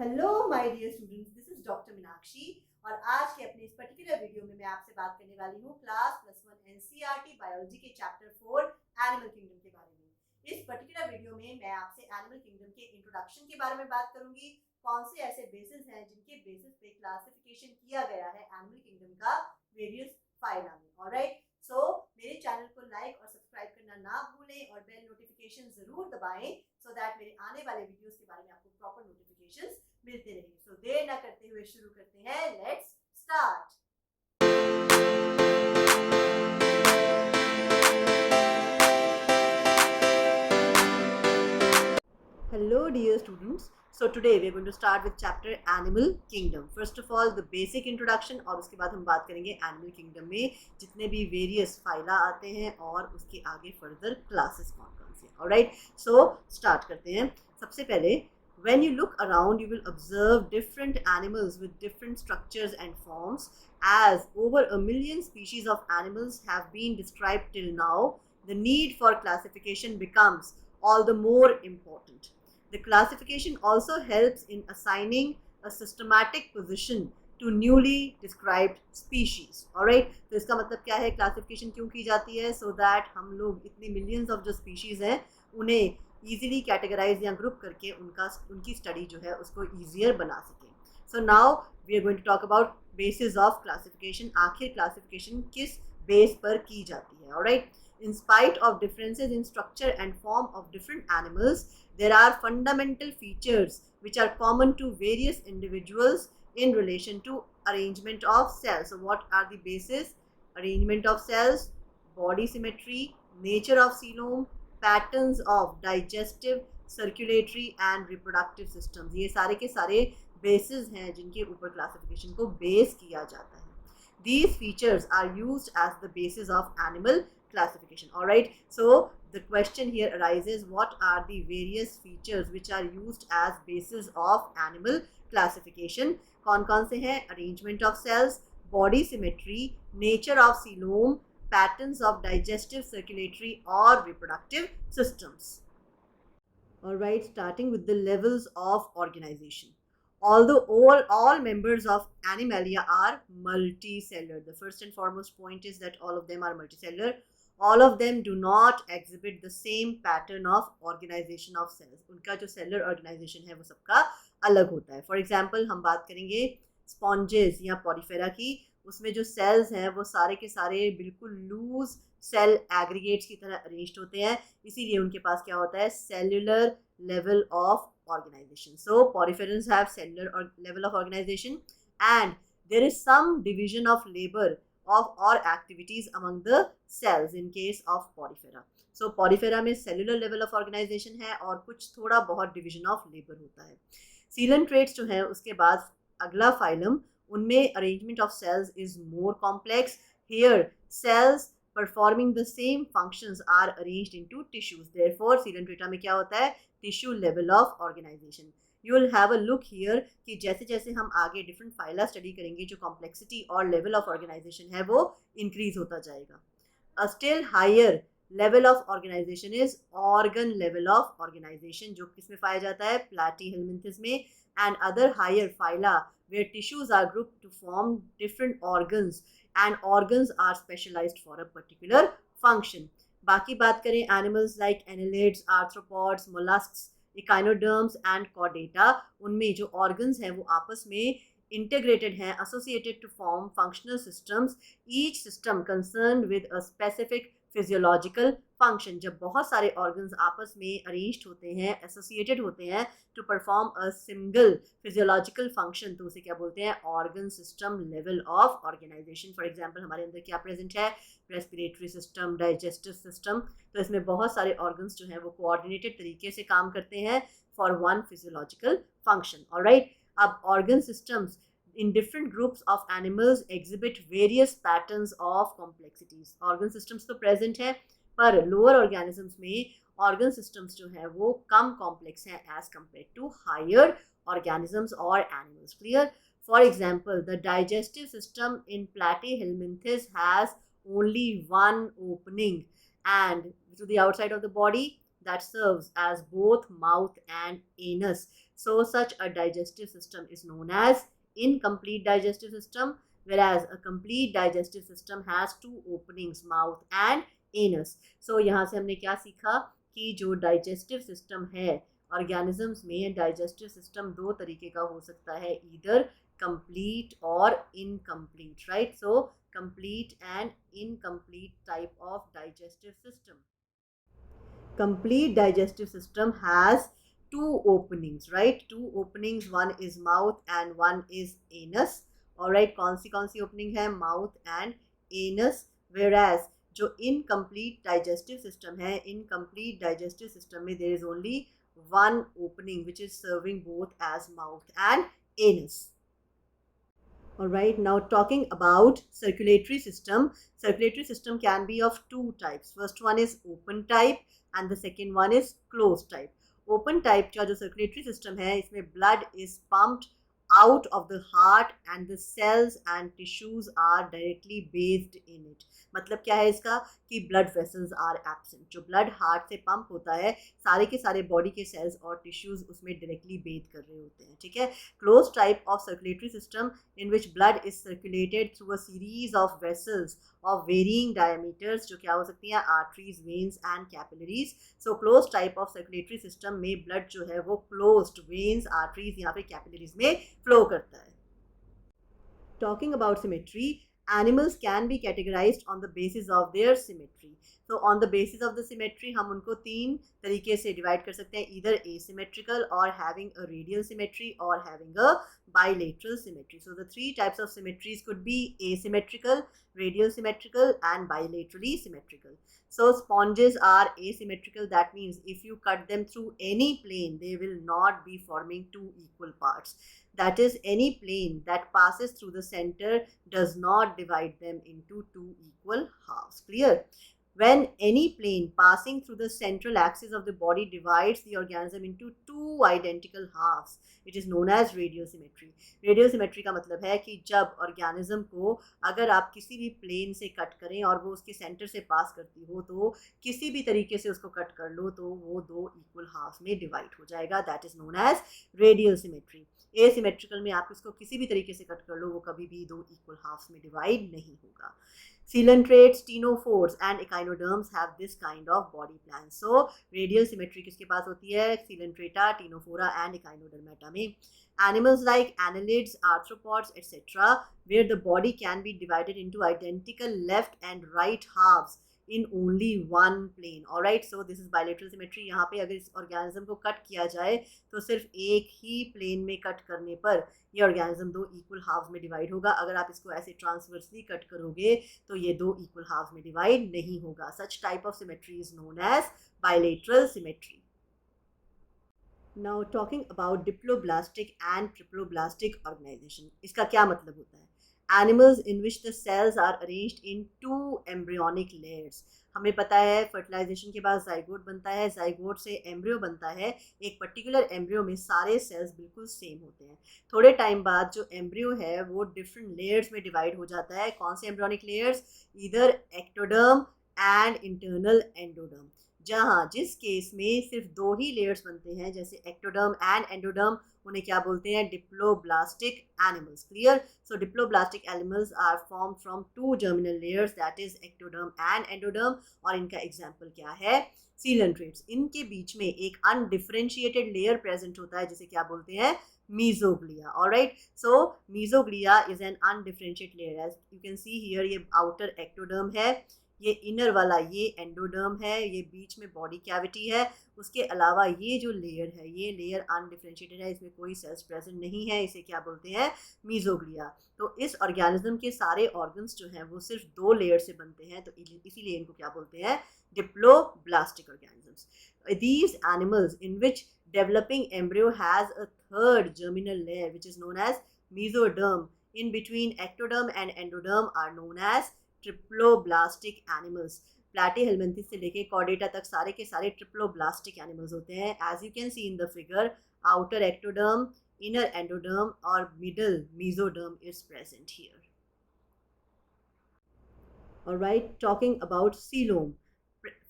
Hello my dear students, this is doctor Meenakshi और आज के अपने इस पर्टिकुलर वीडियो में मैं आपसे बात करने वाली हूँ क्लास +1 एनसीईआरटी बायोलॉजी के चैप्टर 4 एनिमल किंगडम के बारे में। इस पर्टिकुलर वीडियो में मैं आपसे एनिमल किंगडम के इंट्रोडक्शन के बारे में बात करूंगी। कौन से ऐसे बेसिस हैं जिनके बेसिस पे क्लासिफिकेशन किया गया है एनिमल किंगडम का वेरियस फाइला में। ऑलराइट, सो मेरे चैनल को लाइक और सब्सक्राइब करना ना भूलें और बेल नोटिफिकेशन जरूर दबाएं सो दैट मेरे आने वाले वीडियोस के बारे में आपको प्रॉपर नोटिफिकेशंस मिलते रहे। सो देर ना करते हुए शुरू करते हैं, let's start. Hello dear students, so today we are going to start with chapter Animal Kingdom. First of all the basic introduction और उसके बाद हम बात करेंगे Animal Kingdom में जितने भी various फाइला आते हैं और उसके आगे further classes कौन कौन से। Alright, so start करते हैं। सबसे पहले when you look around you will observe different animals with different structures and forms. As over 1 million species of animals have been described till now, the need for classification becomes all the more important. The classification also helps in assigning a systematic position to newly described species. Alright, तो इसका मतलब क्या है, classification क्यों की जाती है? So that हम लोग इतनी मिलियंस ऑफ जो स्पीशीज हैं उन्हें ईजिली कैटेगराइज या ग्रुप करके उनकी स्टडी जो है उसको ईजियर बना सकें। So now we are going to talk about basis of classification. आखिर क्लासिफिकेशन किस बेस पर की जाती है? Alright, in spite of differences in structure and form of different animals, there are fundamental features which are common to various individuals in relation to arrangement of cells. So what are the bases? Arrangement of cells, body symmetry, nature of coelom, patterns of digestive, circulatory and reproductive systems. ये सारे के सारे bases हैं जिनके ऊपर classification को base किया जाता है। These features are used as the basis of animal classification. Alright, so the question here arises, what are the various features which are used as basis of animal classification? कौन कौन से हैं? Arrangement of cells, body symmetry, nature of coelom, patterns of digestive, circulatory or reproductive systems. Alright, starting with the levels of organization. Although all members of Animalia are multicellular, the first and foremost point is that all of them are multicellular. All of them do not exhibit the same pattern of organization of cells. उनका जो cellular organization है वो सबका अलग होता है। For example, हम बात करेंगे sponges या porifera की, उसमें जो cells हैं वो सारे के सारे बिल्कुल loose सेल एग्रीगेट्स की तरह अरेंज्ड होते हैं, इसीलिए उनके पास क्या होता है, cellular level of organization. So poriferans have cellular level of organization and there is some division of labor of or activities among the cells in case of porifera. So porifera में cellular level of organization है और कुछ थोड़ा बहुत division of labor होता है। Coelentrates जो है उसके बाद अगला phylum, उनमें arrangement of cells is more complex. Here cells performing the same functions are arranged into tissues. Therefore Coelentrata में क्या होता है, tissue level of organization. You will have a look here कि जैसे जैसे हम आगे different phyla study करेंगे जो complexity और level of organization है वो increase होता जाएगा. A still higher level of organization is organ level of organization, जो किसमें पाया जाता है, Platyhelminthes में, and other higher phyla where tissues are grouped to form different organs and organs are specialized for a particular function. बाकी बात करें animals like annelids, arthropods, mollusks, echinoderms and chordata, उनमें जो organs हैं वो आपस में integrated हैं, associated to form functional systems, each system concerned with a specific physiological function. जब बहुत सारे organs आपस में arranged होते हैं, associated होते हैं to perform a single physiological function, तो उसे क्या बोलते हैं, organ system level of organization. For example, हमारे अंदर क्या present है, respiratory system, digestive system, तो इसमें बहुत सारे organs जो हैं वो coordinated तरीके से काम करते हैं for one physiological function. Alright, अब organ systems in different groups of animals exhibit various patterns of complexities. Organ systems तो present है पर lower organisms में organ systems जो है वो कम complex हैं as compared to higher organisms or animals. Clear? For example, the digestive system in Platyhelminthes has only one opening and to the outside of the body that serves as both mouth and anus. So such a digestive system is known as incomplete digestive system, whereas a complete digestive system has two openings, mouth and anus. So यहाँ से हमने क्या सीखा कि जो digestive system है organisms में, digestive system दो तरीके का हो सकता है, either complete or incomplete, right? So complete and incomplete type of digestive system. Complete digestive system has two openings, right? Two openings, one is mouth and one is anus. All right, कौन सी opening है? Mouth and anus. Whereas जो incomplete digestive system है, incomplete digestive system में there is only one opening which is serving both as mouth and anus. Alright, now talking about circulatory system. Circulatory system can be of two types. First one is open type and the second one is closed type. Open type का जो circulatory system है, इसमें blood is pumped out of the heart and the cells and tissues are directly bathed in it. मतलब क्या है इसका कि blood vessels are absent. जो blood heart से pump होता है, सारे के सारे body के cells और tissues उसमें directly bathe कर रहे होते हैं, ठीक है. Closed type of circulatory system in which blood is circulated through a series of vessels of varying diameters, जो क्या हो सकती हैं, arteries, veins and capillaries. So closed type of circulatory system में blood जो है वो closed veins, arteries या फिर capillaries में flow करता है. Talking about symmetry, animals can be categorized on the basis of their symmetry. So on the basis of the symmetry हम उनको तीन तरीके से divide कर सकते हैं, either asymmetrical or having a radial symmetry or having a bilateral symmetry. So the three types of symmetries could be asymmetrical, radial symmetrical and bilaterally symmetrical. So sponges are asymmetrical. That means if you cut them through any plane, they will not be forming two equal parts. That is, any plane that passes through the center does not divide them into two equal halves. Clear? When any plane passing through the central axis of the body divides the organism into two identical halves, it is known as radial symmetry. Radial symmetry का मतलब है कि जब organism को अगर आप किसी भी plane से cut करें और वो उसके center से pass करती हो, तो किसी भी तरीके से उसको cut कर लो तो वो दो equal halves में divide हो जाएगा. That is known as radial symmetry. Asymmetrical में आप इसको किसी भी तरीके से cut कर लो, वो कभी भी दो equal halves में divide नहीं होगा. Coelentrates, ctenophores and echinoderms have this kind of body plan. So radial symmetry किसके पास होती है? Coelentrata, ctenophora and echinodermata में. Animals like annelids, arthropods, etc., where the body can be divided into identical left and right halves in only one plane. Alright, so this is bilateral symmetry. यहाँ पे अगर इस organism को cut किया जाए तो सिर्फ एक ही plane में cut करने पर ये organism दो equal halves में divide होगा. अगर आप इसको ऐसे transversely cut करोगे तो ये दो equal halves में divide नहीं होगा. Such type of symmetry is known as bilateral symmetry. Now talking about diploblastic and triploblastic organization. इसका क्या मतलब होता है? Animals in which the cells are arranged in two embryonic layers. हमें पता है फर्टिलाइजेशन के बाद जाइगोट बनता है, जाइगोट से एम्ब्रियो बनता है. एक पर्टिकुलर एम्ब्रियो में सारे सेल्स बिल्कुल सेम होते हैं. थोड़े टाइम बाद जो एम्ब्रियो है वो डिफरेंट लेयर्स में डिवाइड हो जाता है. कौन से embryonic layers? Either ectoderm and internal endoderm. जहाँ जिस केस में सिर्फ दो ही लेयर्स बनते हैं, जैसे एक्टोडर्म एंड एंडोडर्म, उन्हें क्या बोलते हैं? Diploblastic animals. Clear? So diploblastic animals are form from two germinal layers, that is ectoderm and endoderm. और इनका एग्जाम्पल क्या है? सीलेंट्रेट्स. इनके बीच में एक अनडिफरेंशिएटेड लेयर प्रेजेंट होता है जिसे क्या बोलते हैं? Mesoglea. Alright, so mesoglea is an undifferentiated layer. As you can see here, ये आउटर एक्टोडर्म है, ये इनर वाला ये एंडोडर्म है, ये बीच में बॉडी कैविटी है. उसके अलावा ये जो लेयर है, ये लेयर अनडिफरेंशिएटेड है, इसमें कोई सेल्स प्रेजेंट नहीं है. इसे क्या बोलते हैं? मीजोग्लिया. तो इस ऑर्गेनिज्म के सारे ऑर्गन्स जो हैं वो सिर्फ दो लेयर से बनते हैं, तो इसीलिए इनको क्या बोलते हैं? Diploblastic organisms. These animals in which developing embryo has a third germinal layer which is known as mesoderm in between ectoderm and endoderm are known as triploblastic animals. Platyhelminthes से लेके कॉर्डेटा तक सारे के सारे ट्रिप्लोब्लास्टिक एनिमल्स होते हैं. As you can see in the figure, outer ectoderm, inner endoderm और middle mesoderm is present here. Alright, talking about coelom.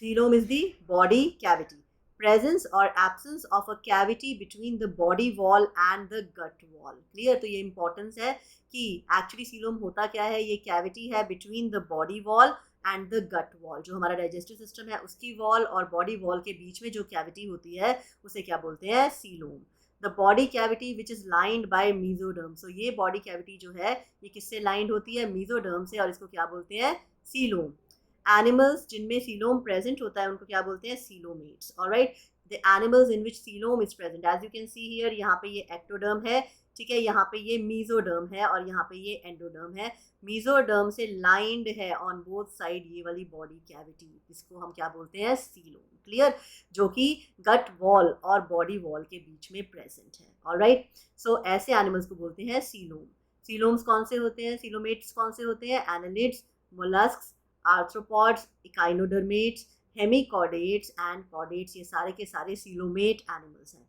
Coelom is the body cavity. Presence और absence of a cavity between the body wall and the gut wall. Clear? तो ये importance है कि actually coelom होता क्या है। ये cavity है between the body wall and the gut wall. जो हमारा डाइजेस्टिव सिस्टम है उसकी वॉल और बॉडी वॉल के बीच में जो कैविटी होती है उसे क्या बोलते हैं? Coelom. The body cavity which is lined by mesoderm. So ये बॉडी कैविटी जो है ये किससे लाइंड होती है? मीजोडर्म से, और इसको क्या बोलते हैं? सीलोम। एनिमल्स जिनमें सीलोम प्रेजेंट होता है उनको क्या बोलते हैं? Coelomates. Alright, the animals in which coelom is present, as you can see here, यहाँ पे ये एक्टोडर्म है, ठीक है, यहाँ पे ये मीजोडर्म है और यहाँ पे ये एंडोडर्म है। मीजोडर्म से लाइंड है ऑन बोथ साइड ये वाली बॉडी कैविटी, इसको हम क्या बोलते हैं? सीलोम। क्लियर? जो कि गट वॉल और बॉडी वॉल के बीच में प्रेजेंट है। ऑलराइट, सो ऐसे एनिमल्स को बोलते हैं सीलोम। सीलोम्स कौन से होते हैं? सीलोमेट्स कौन से होते हैं? Annelids, molluscs, arthropods, echinoderms, hemichordates and chordates, ये सारे के सारे सीलोमेट एनिमल्स हैं।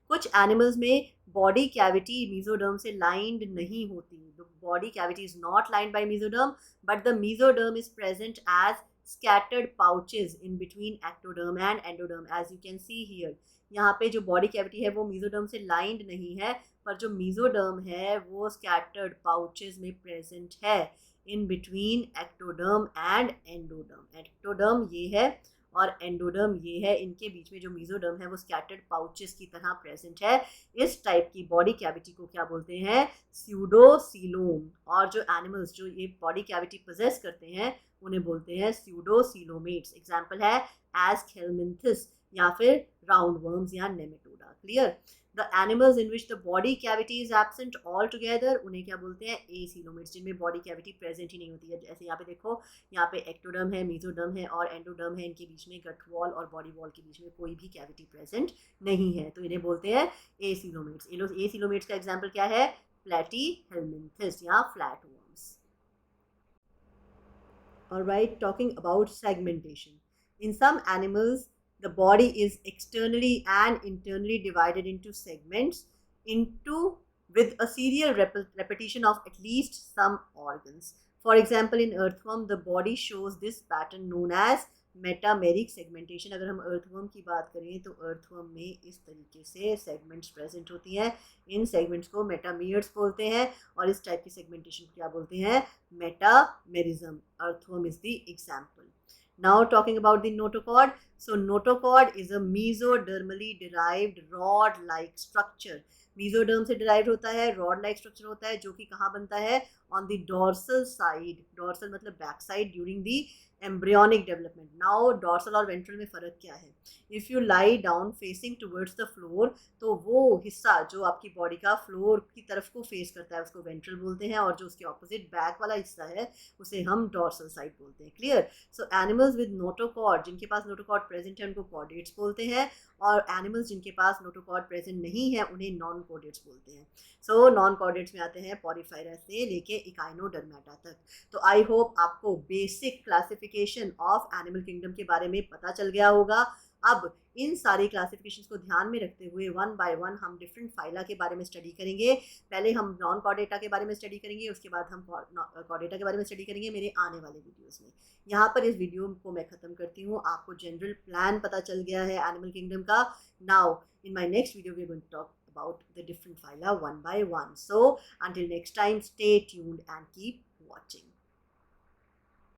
कुछ एनिमल्स में बॉडी कैविटी मीजोडर्म से लाइंड नहीं होती। The body cavity is not lined by mesoderm, but the mesoderm is present as scattered pouches in between ectoderm and endoderm, as you can see here। यहाँ पे जो body cavity है वो mesoderm से lined नहीं है, पर जो मीजोडर्म है वो scattered pouches में प्रेजेंट है in between ectoderm and endoderm. Ectoderm ये है और एंडोडर्म ये है, इनके बीच में जो मीजोडर्म है वो स्कैटर्ड पाउचेस की तरह प्रेजेंट है। इस टाइप की बॉडी कैविटी को क्या बोलते हैं? स्यूडोसीलोम। और जो एनिमल्स जो ये बॉडी कैविटी पोजेस करते हैं उन्हें बोलते हैं स्यूडोसीलोमेट्स। एग्जाम्पल है एस्केलमिंथिस या फिर राउंड वर्म्स या Nematoda. Clear? The animals in which the body cavity is absent all together उन्हें क्या बोलते हैं? एसीलोमेट्स, जिनमें बॉडी कैविटी प्रेजेंट ही नहीं होती है। जैसे यहाँ पे देखो, यहाँ पे एक्टोडर्म है, मीजोडर्म है और एंडोडर्म है, इनके बीच में गट वॉल और बॉडी वॉल के बीच में कोई भी कैविटी प्रेजेंट नहीं है, तो इन्हें बोलते हैं एसीलोमेट्स। एसीलोमेट्स का एग्जाम्पल क्या है? प्लेटीहेलमिंथिस या flat worms. Alright, talking about segmentation. In some animals, the body is externally and internally divided into segments with a serial repetition of at least some organs. For example, in earthworm, the body shows this pattern known as metameric segmentation. अगर हम earthworm की बात करें तो earthworm में इस तरीके से सेगमेंट्स प्रेजेंट होती हैं। इन सेगमेंट्स को मेटामियर्स बोलते हैं और इस टाइप की सेगमेंटेशन को क्या बोलते हैं? Metamerism. Earthworm is the example. Now talking about the notochord. So notochord is a mesodermally derived rod-like structure. mesoderm से derived होता है, rod-like structure होता है, जो कि कहाँ बनता है? On the dorsal side. dorsal मतलब back side during the embryonic development. Now dorsal और ventral में फ़र्क क्या है? If you lie down facing towards the floor, तो वो हिस्सा जो आपकी बॉडी का फ्लोर की तरफ को फेस करता है उसको वेंट्रल बोलते हैं, और जो उसके ऑपोजिट बैक वाला हिस्सा है उसे हम डॉर्सल साइड बोलते हैं। Clear? So animals with notochord, जिनके पास नोटोकॉर्ड प्रेजेंट है उनको कॉर्डेट्स बोलते हैं, और एनिमल्स जिनके पास नोटोकॉर्ड प्रेजेंट नहीं है उन्हें नॉन कॉर्डेट्स बोलते हैं। सो नॉन कॉर्डेट्स में आते हैं पॉरीफायरा से लेके इकाइनोडर्मेटा तक। तो आई होप आपको basic classification of animal kingdom के बारे में पता चल गया होगा। अब इन सारी क्लासिफिकेशंस को ध्यान में रखते हुए वन बाय वन हम डिफरेंट फाइला के बारे में स्टडी करेंगे। पहले हम नॉन कॉर्डेटा के बारे में स्टडी करेंगे, उसके बाद हम कॉर्डेटा के बारे में स्टडी करेंगे मेरे आने वाले वीडियोस में। यहाँ पर इस वीडियो को मैं ख़त्म करती हूँ। आपको जनरल प्लान पता चल गया है एनिमल किंगडम का। Now in my next video we are going to talk about the different phyla one by one. So until next time, stay tuned and keep watching.